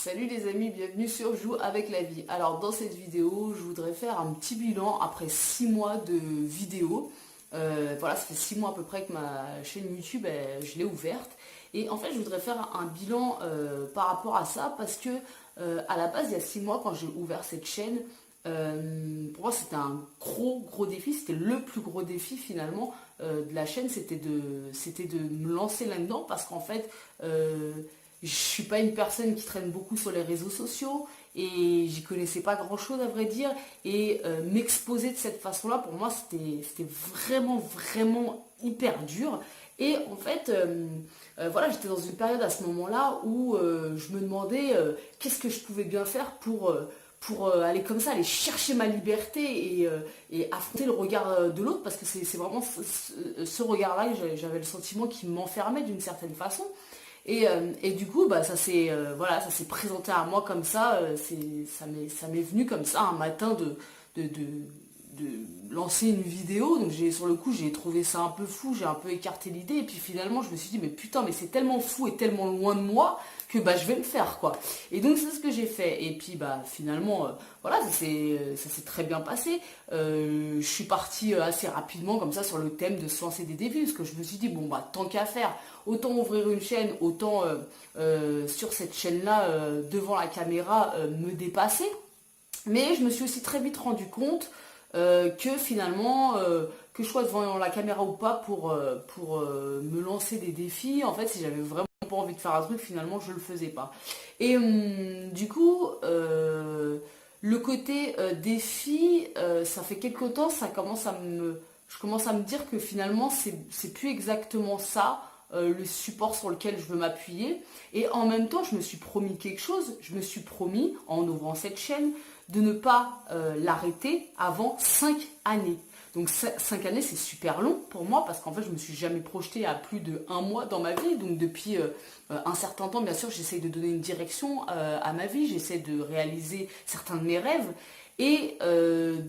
Salut les amis, bienvenue sur Joue avec la vie. Alors dans cette vidéo, je voudrais faire un petit bilan après 6 mois de vidéos. Voilà, ça fait 6 mois à peu près que ma chaîne YouTube, je l'ai ouverte. Et en fait, je voudrais faire un bilan par rapport à ça parce que à la base, il y a 6 mois, quand j'ai ouvert cette chaîne, pour moi c'était un gros défi, c'était le plus gros défi finalement de la chaîne, c'était de me lancer là-dedans parce qu'en fait, je suis pas une personne qui traîne beaucoup sur les réseaux sociaux et j'y connaissais pas grand chose à vrai dire et m'exposer de cette façon-là pour moi c'était vraiment hyper dur et en fait voilà, j'étais dans une période à ce moment-là où je me demandais qu'est-ce que je pouvais bien faire pour aller comme ça, aller chercher ma liberté et affronter le regard de l'autre parce que c'est vraiment ce regard-là que j'avais le sentiment qui m'enfermait d'une certaine façon. Et du coup, bah, voilà, ça s'est présenté à moi comme ça, ça m'est venu comme ça un matin de lancer une vidéo. Donc sur le coup, j'ai trouvé ça un peu fou, j'ai un peu écarté l'idée. Et puis finalement, je me suis dit, mais putain, mais c'est tellement fou et tellement loin de moi que bah, je vais le faire, quoi. Et donc c'est ce que j'ai fait. Et puis bah, finalement, voilà, ça s'est très bien passé. Je suis partie assez rapidement comme ça sur le thème de se lancer des défis. Parce que je me suis dit, bon, bah, tant qu'à faire, autant ouvrir une chaîne, autant sur cette chaîne-là, devant la caméra, me dépasser. Mais je me suis aussi très vite rendu compte que finalement, que je sois devant la caméra ou pas pour me lancer des défis, en fait, si j'avais vraiment pas envie de faire un truc, finalement, je le faisais pas. Et du coup, le côté défi, ça fait quelque temps, je commence à me dire que finalement, c'est plus exactement ça. Le support sur lequel je veux m'appuyer et en même temps je me suis promis quelque chose, je me suis promis en ouvrant cette chaîne de ne pas l'arrêter avant 5 années. Donc 5 années c'est super long pour moi parce qu'en fait je me suis jamais projetée à plus de 1 mois dans ma vie. Donc depuis un certain temps bien sûr j'essaie de donner une direction à ma vie, j'essaie de réaliser certains de mes rêves. Et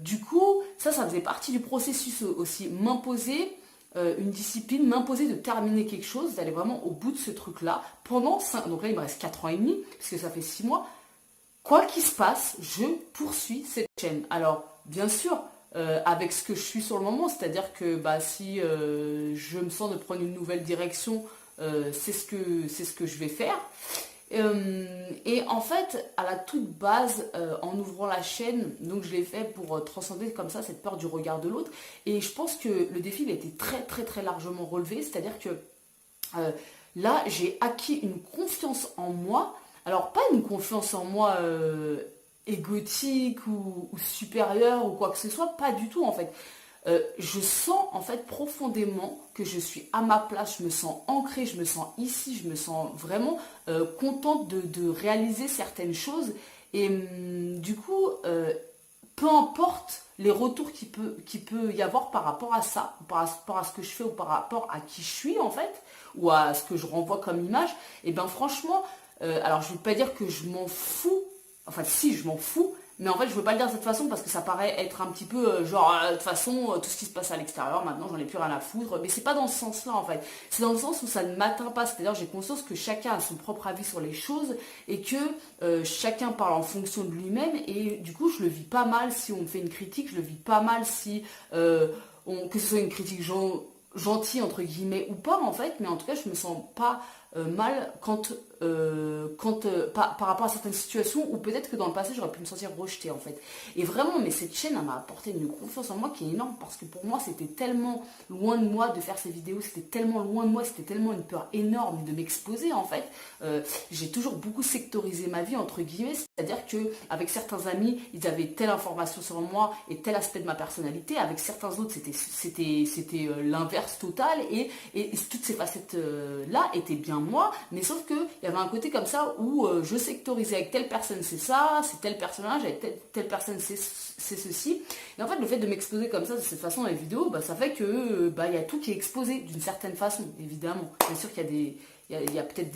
du coup ça faisait partie du processus aussi, m'imposer une discipline, m'imposer de terminer quelque chose, d'aller vraiment au bout de ce truc-là pendant 5, donc là il me reste 4 ans et demi, puisque ça fait 6 mois. Quoi qu'il se passe, je poursuis cette chaîne. Alors, bien sûr, avec ce que je suis sur le moment, c'est-à-dire que bah, si je me sens de prendre une nouvelle direction, c'est ce que je vais faire. Et en fait, à la toute base, en ouvrant la chaîne, donc je l'ai fait pour transcender comme ça cette peur du regard de l'autre. Et je pense que le défi il a été très largement relevé, c'est-à-dire que là, j'ai acquis une confiance en moi. Alors, pas une confiance en moi égotique ou supérieure ou quoi que ce soit, pas du tout en fait. Je sens en fait profondément que je suis à ma place, je me sens ancrée, je me sens ici, je me sens vraiment contente de réaliser certaines choses. Et du coup, peu importe les retours qu'il peut y avoir par rapport à ça, par rapport à ce que je fais ou par rapport à qui je suis en fait, ou à ce que je renvoie comme image, et bien franchement, alors je ne veux pas dire que je m'en fous, enfin si je m'en fous, mais en fait je ne veux pas le dire de cette façon parce que ça paraît être un petit peu genre de toute façon tout ce qui se passe à l'extérieur maintenant j'en ai plus rien à foutre, mais c'est pas dans ce sens là en fait, c'est dans le sens où ça ne m'atteint pas, c'est-à-dire j'ai conscience que chacun a son propre avis sur les choses et que chacun parle en fonction de lui-même et du coup je le vis pas mal si on me fait une critique, je le vis pas mal si que ce soit une critique gentille entre guillemets ou pas en fait, mais en tout cas je me sens pas mal par rapport à certaines situations où peut-être que dans le passé j'aurais pu me sentir rejetée en fait. Et vraiment, mais cette chaîne elle m'a apporté une confiance en moi qui est énorme parce que pour moi c'était tellement loin de moi de faire ces vidéos, c'était tellement loin de moi, c'était tellement une peur énorme de m'exposer en fait. J'ai toujours beaucoup sectorisé ma vie entre guillemets, c'est-à-dire que avec certains amis ils avaient telle information sur moi et tel aspect de ma personnalité, avec certains autres c'était l'inverse total et toutes ces facettes là étaient bien moi, mais sauf que il y avait un côté comme ça où je sectorisais avec telle personne c'est ça, c'est tel personnage, avec telle personne c'est ceci. Et en fait le fait de m'exposer comme ça de cette façon dans les vidéos, bah, ça fait que bah, y a tout qui est exposé d'une certaine façon, évidemment. Bien sûr qu'il y a il y a peut-être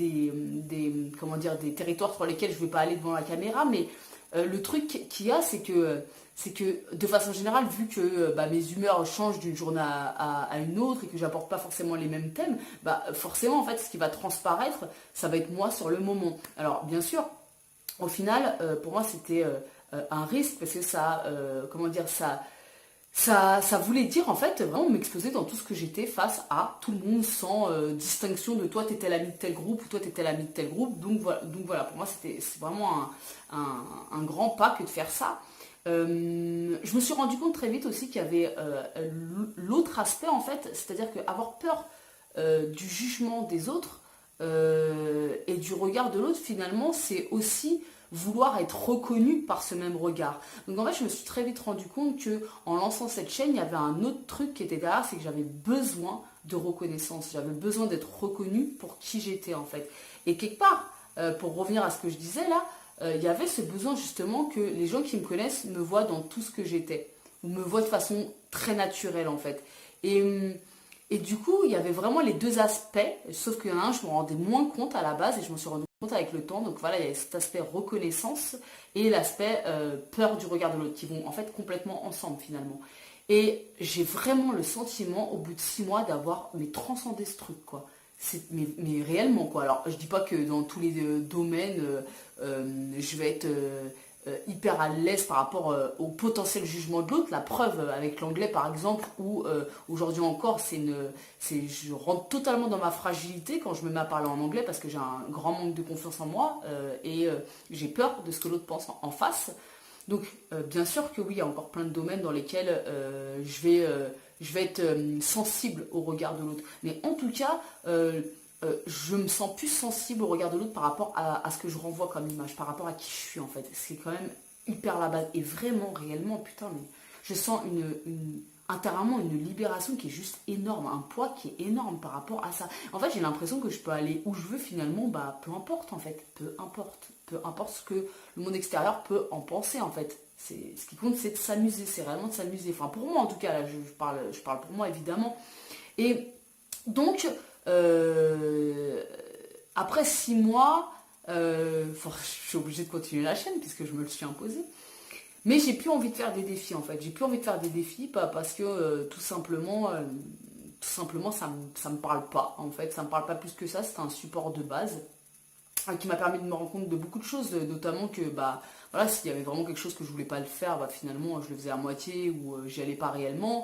comment dire, des territoires sur lesquels je ne vais pas aller devant la caméra, mais le truc qu'il y a, c'est que de façon générale, vu que bah, mes humeurs changent d'une journée à une autre et que j'apporte pas forcément les mêmes thèmes, bah, forcément en fait ce qui va transparaître, ça va être moi sur le moment. Alors bien sûr, au final, pour moi, c'était un risque parce que ça, comment dire, ça voulait dire en fait vraiment m'exposer dans tout ce que j'étais face à tout le monde sans distinction de toi t'étais l'ami de tel groupe ou toi t'étais l'ami de tel groupe. Donc voilà, pour moi c'est vraiment un grand pas que de faire ça. Je me suis rendu compte très vite aussi qu'il y avait l'autre aspect en fait, c'est-à-dire qu'avoir peur du jugement des autres et du regard de l'autre, finalement, c'est aussi vouloir être reconnu par ce même regard. Donc en fait, je me suis très vite rendu compte que en lançant cette chaîne, il y avait un autre truc qui était derrière, c'est que j'avais besoin de reconnaissance. J'avais besoin d'être reconnue pour qui j'étais en fait. Et quelque part, pour revenir à ce que je disais là, il y avait ce besoin justement que les gens qui me connaissent me voient dans tout ce que j'étais, ou me voient de façon très naturelle en fait. Et du coup, il y avait vraiment les deux aspects, sauf qu'il y en a un, je me rendais moins compte à la base et je m'en suis rendu compte avec le temps. Donc voilà, il y a cet aspect reconnaissance et l'aspect peur du regard de l'autre qui vont en fait complètement ensemble finalement. Et j'ai vraiment le sentiment au bout de 6 mois d'avoir transcendé ce truc quoi. Mais réellement quoi. Alors je dis pas que dans tous les domaines je vais être hyper à l'aise par rapport au potentiel jugement de l'autre. La preuve avec l'anglais par exemple, où aujourd'hui encore je rentre totalement dans ma fragilité quand je me mets à parler en anglais parce que j'ai un grand manque de confiance en moi et j'ai peur de ce que l'autre pense en face. Donc bien sûr que oui, il y a encore plein de domaines dans lesquels je vais être sensible au regard de l'autre. Mais en tout cas, je me sens plus sensible au regard de l'autre par rapport à ce que je renvoie comme image, par rapport à qui je suis en fait. C'est quand même hyper la base. Et vraiment, réellement, putain, mais je sens intérieurement une libération qui est juste énorme, un poids qui est énorme par rapport à ça. En fait, j'ai l'impression que je peux aller où je veux finalement, bah peu importe en fait, peu importe. Peu importe ce que le monde extérieur peut en penser en fait. Ce qui compte, c'est de s'amuser, c'est réellement de s'amuser. Enfin, pour moi en tout cas, là, je parle pour moi évidemment. Et donc, après 6 mois, je suis obligée de continuer la chaîne puisque je me le suis imposé. Mais j'ai plus envie de faire des défis en fait. J'ai plus envie de faire des défis pas parce que tout simplement ça me parle pas en fait. Ça me parle pas plus que ça. C'est un support de base qui m'a permis de me rendre compte de beaucoup de choses, notamment que bah voilà, s'il y avait vraiment quelque chose que je voulais pas le faire, bah finalement je le faisais à moitié ou j'y allais pas réellement,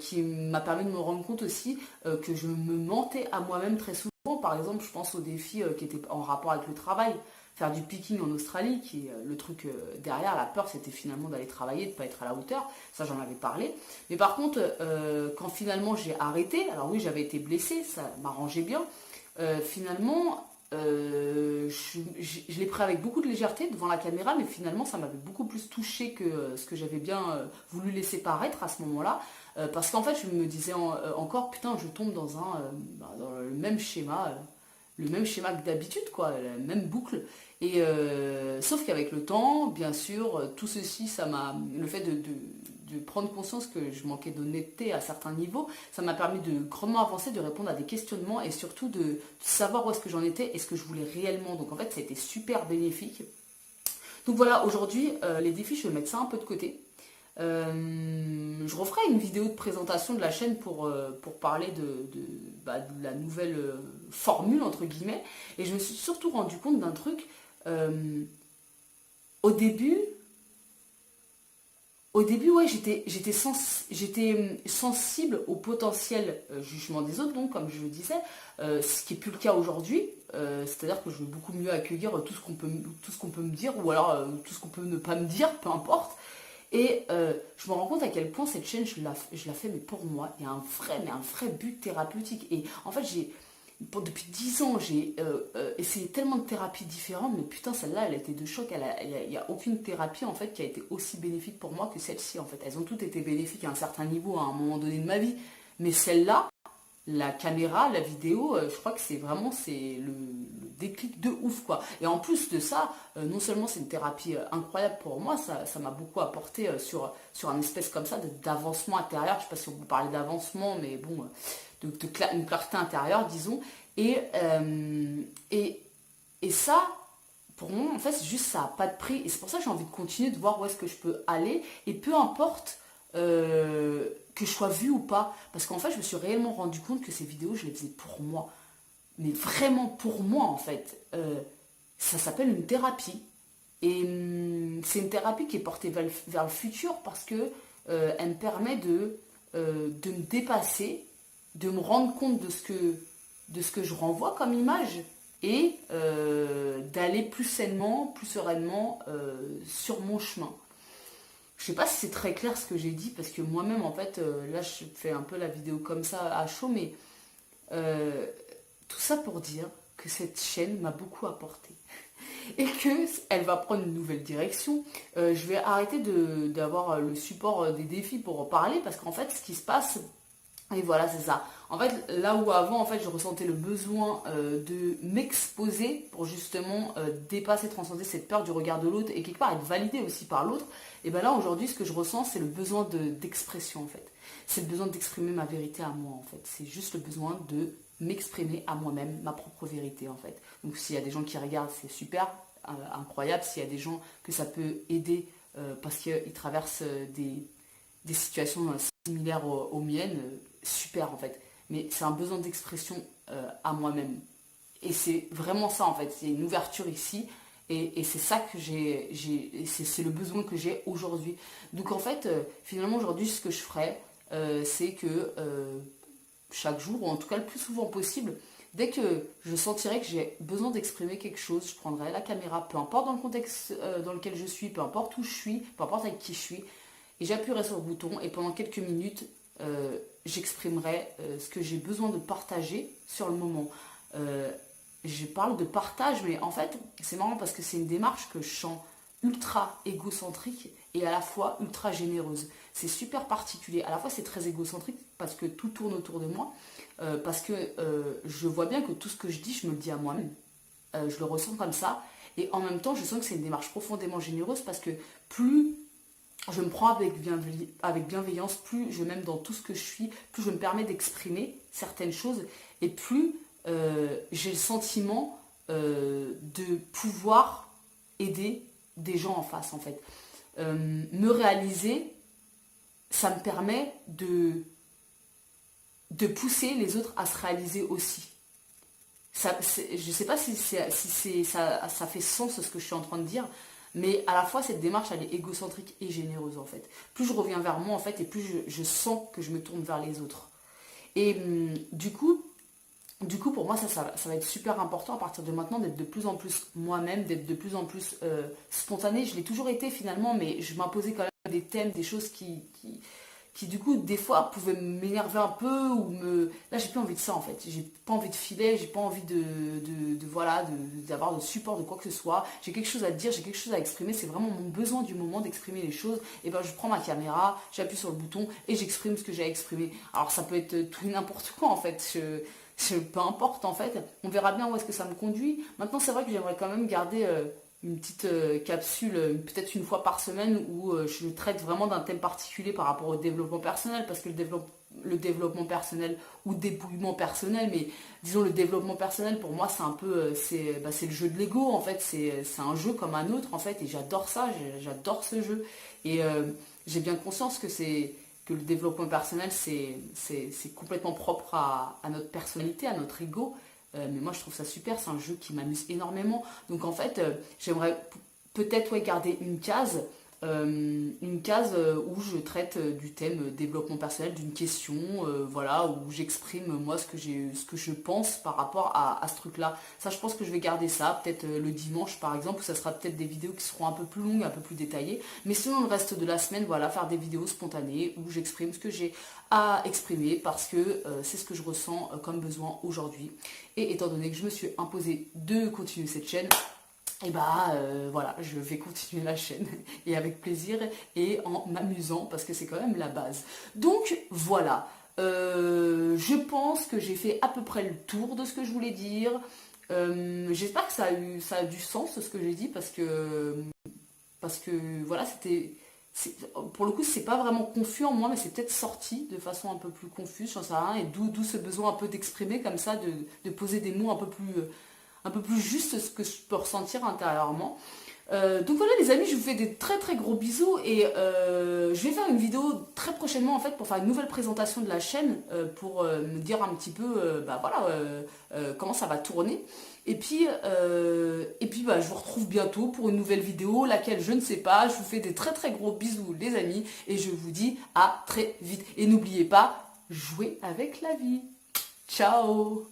qui m'a permis de me rendre compte aussi que je me mentais à moi-même très souvent. Par exemple, je pense aux défis qui étaient en rapport avec le travail. Faire du picking en Australie, qui est le truc derrière, la peur, c'était finalement d'aller travailler, de ne pas être à la hauteur. Ça, j'en avais parlé. Mais par contre, quand finalement j'ai arrêté, alors oui, j'avais été blessée, ça m'arrangeait bien. Finalement, je l'ai pris avec beaucoup de légèreté devant la caméra, mais finalement ça m'avait beaucoup plus touché que ce que j'avais bien voulu laisser paraître à ce moment-là. Parce qu'en fait je me disais encore, putain, je tombe dans le même schéma que d'habitude, quoi, la même boucle. Et sauf qu'avec le temps, bien sûr, tout ceci, le fait de prendre conscience que je manquais d'honnêteté à certains niveaux, ça m'a permis de grandement avancer, de répondre à des questionnements et surtout de savoir où est-ce que j'en étais et ce que je voulais réellement. Donc en fait, ça a été super bénéfique. Donc voilà, aujourd'hui, les défis, je vais mettre ça un peu de côté. Je referai une vidéo de présentation de la chaîne pour parler de la nouvelle formule, entre guillemets. Et je me suis surtout rendu compte d'un truc. Au début, ouais, j'étais sensible au potentiel jugement des autres, donc comme je le disais, ce qui n'est plus le cas aujourd'hui. C'est-à-dire que je veux beaucoup mieux accueillir tout ce qu'on peut me dire, ou alors tout ce qu'on peut ne pas me dire, peu importe. Et je me rends compte à quel point cette chaîne, je la fais mais pour moi. Il y a un vrai but thérapeutique. Et en fait, depuis 10 ans, j'ai essayé tellement de thérapies différentes, mais putain, celle-là, elle a été de choc. Il n'y a aucune thérapie, en fait, qui a été aussi bénéfique pour moi que celle-ci, en fait. Elles ont toutes été bénéfiques à un certain niveau, à un moment donné de ma vie. Mais celle-là, la caméra, la vidéo, je crois que c'est le déclic de ouf, quoi. Et en plus de ça, non seulement c'est une thérapie incroyable pour moi, ça m'a beaucoup apporté sur un espèce comme ça d'avancement intérieur. Je ne sais pas si on peut parler d'avancement, mais bon, une clarté intérieure, disons. Et ça, pour moi, en fait, c'est juste ça n'a pas de prix. Et c'est pour ça que j'ai envie de continuer, de voir où est-ce que je peux aller. Et peu importe que je sois vue ou pas. Parce qu'en fait, je me suis réellement rendu compte que ces vidéos, je les faisais pour moi. Mais vraiment pour moi, en fait. Ça s'appelle une thérapie. Et c'est une thérapie qui est portée vers le futur parce que elle me permet de me dépasser, de me rendre compte de ce que je renvoie comme image et d'aller plus sainement, plus sereinement sur mon chemin. Je sais pas si c'est très clair ce que j'ai dit parce que moi-même en fait, là je fais un peu la vidéo comme ça à chaud, mais tout ça pour dire que cette chaîne m'a beaucoup apporté et qu'elle va prendre une nouvelle direction. Je vais arrêter d'avoir le support des défis pour en parler parce qu'en fait ce qui se passe, et voilà c'est ça. En fait là où avant en fait je ressentais le besoin de m'exposer pour justement dépasser, transcender cette peur du regard de l'autre et quelque part être validée aussi par l'autre, et bien là aujourd'hui ce que je ressens c'est le besoin d'expression en fait. C'est le besoin d'exprimer ma vérité à moi en fait. C'est juste le besoin de m'exprimer à moi-même, ma propre vérité en fait. Donc s'il y a des gens qui regardent, c'est super, incroyable. S'il y a des gens que ça peut aider parce qu'ils traversent des situations similaires aux miennes, super en fait. Mais c'est un besoin d'expression à moi-même. Et c'est vraiment ça en fait, c'est une ouverture ici. Et c'est ça que c'est le besoin que j'ai aujourd'hui. Donc en fait, finalement aujourd'hui, ce que je ferai, c'est que chaque jour, ou en tout cas le plus souvent possible, dès que je sentirai que j'ai besoin d'exprimer quelque chose, je prendrai la caméra, peu importe dans le contexte dans lequel je suis, peu importe où je suis, peu importe avec qui je suis, et j'appuierai sur le bouton et pendant quelques minutes, j'exprimerai ce que j'ai besoin de partager sur le moment. Je parle de partage, mais en fait, c'est marrant parce que c'est une démarche que je sens ultra égocentrique et à la fois ultra généreuse. C'est super particulier. À la fois, c'est très égocentrique parce que tout tourne autour de moi, parce que je vois bien que tout ce que je dis, je me le dis à moi-même. Je le ressens comme ça. Et en même temps, je sens que c'est une démarche profondément généreuse parce que plus je me prends avec bienveillance, plus je m'aime dans tout ce que je suis, plus je me permets d'exprimer certaines choses et plus j'ai le sentiment de pouvoir aider des gens en face en fait. Me réaliser, ça me permet de pousser les autres à se réaliser aussi. Je ne sais pas si ça fait sens ce que je suis en train de dire, mais à la fois cette démarche elle est égocentrique et généreuse en fait. Plus je reviens vers moi en fait et plus je sens que je me tourne vers les autres. Et du coup pour moi ça va être super important à partir de maintenant d'être de plus en plus moi-même, d'être de plus en plus spontanée. Je l'ai toujours été finalement, mais je m'imposais quand même des thèmes, des choses qui du coup des fois pouvaient m'énerver un peu ou me... Là j'ai plus envie de ça en fait, j'ai pas envie de filet, j'ai pas envie d'avoir de support de quoi que ce soit, j'ai quelque chose à dire, j'ai quelque chose à exprimer, c'est vraiment mon besoin du moment d'exprimer les choses, et ben je prends ma caméra, j'appuie sur le bouton et j'exprime ce que j'ai à exprimer. Alors ça peut être tout et n'importe quoi en fait, peu importe en fait, on verra bien où est-ce que ça me conduit. Maintenant c'est vrai que j'aimerais quand même garder une petite capsule, peut-être une fois par semaine, où je traite vraiment d'un thème particulier par rapport au développement personnel, parce que le développement personnel ou dépouillement personnel, mais disons le développement personnel pour moi c'est un peu, c'est le jeu de l'ego en fait, c'est un jeu comme un autre en fait, et j'adore ça, j'adore ce jeu, et j'ai bien conscience que le développement personnel c'est complètement propre à notre personnalité, à notre ego. Mais moi je trouve ça super, c'est un jeu qui m'amuse énormément. Donc en fait, j'aimerais peut-être garder une case où je traite du thème développement personnel, d'une question, voilà, où j'exprime moi ce que je pense par rapport à ce truc-là. Ça, je pense que je vais garder ça, peut-être le dimanche par exemple, où ça sera peut-être des vidéos qui seront un peu plus longues, un peu plus détaillées. Mais sinon, le reste de la semaine, voilà, faire des vidéos spontanées où j'exprime ce que j'ai à exprimer parce que c'est ce que je ressens comme besoin aujourd'hui. Et étant donné que je me suis imposé de continuer cette chaîne, et voilà, je vais continuer la chaîne et avec plaisir et en m'amusant parce que c'est quand même la base. Donc voilà, je pense que j'ai fait à peu près le tour de ce que je voulais dire. J'espère que ça a du sens ce que j'ai dit parce que voilà, pour le coup c'est pas vraiment confus en moi, mais c'est peut-être sorti de façon un peu plus confuse, j'en sais rien, et d'où ce besoin un peu d'exprimer comme ça, de poser des mots un peu plus juste ce que je peux ressentir intérieurement. Donc voilà les amis, je vous fais des très très gros bisous et je vais faire une vidéo très prochainement en fait pour faire une nouvelle présentation de la chaîne pour me dire un petit peu comment ça va tourner. Bah, je vous retrouve bientôt pour une nouvelle vidéo, laquelle je ne sais pas. Je vous fais des très très gros bisous les amis et je vous dis à très vite. Et n'oubliez pas, jouez avec la vie. Ciao!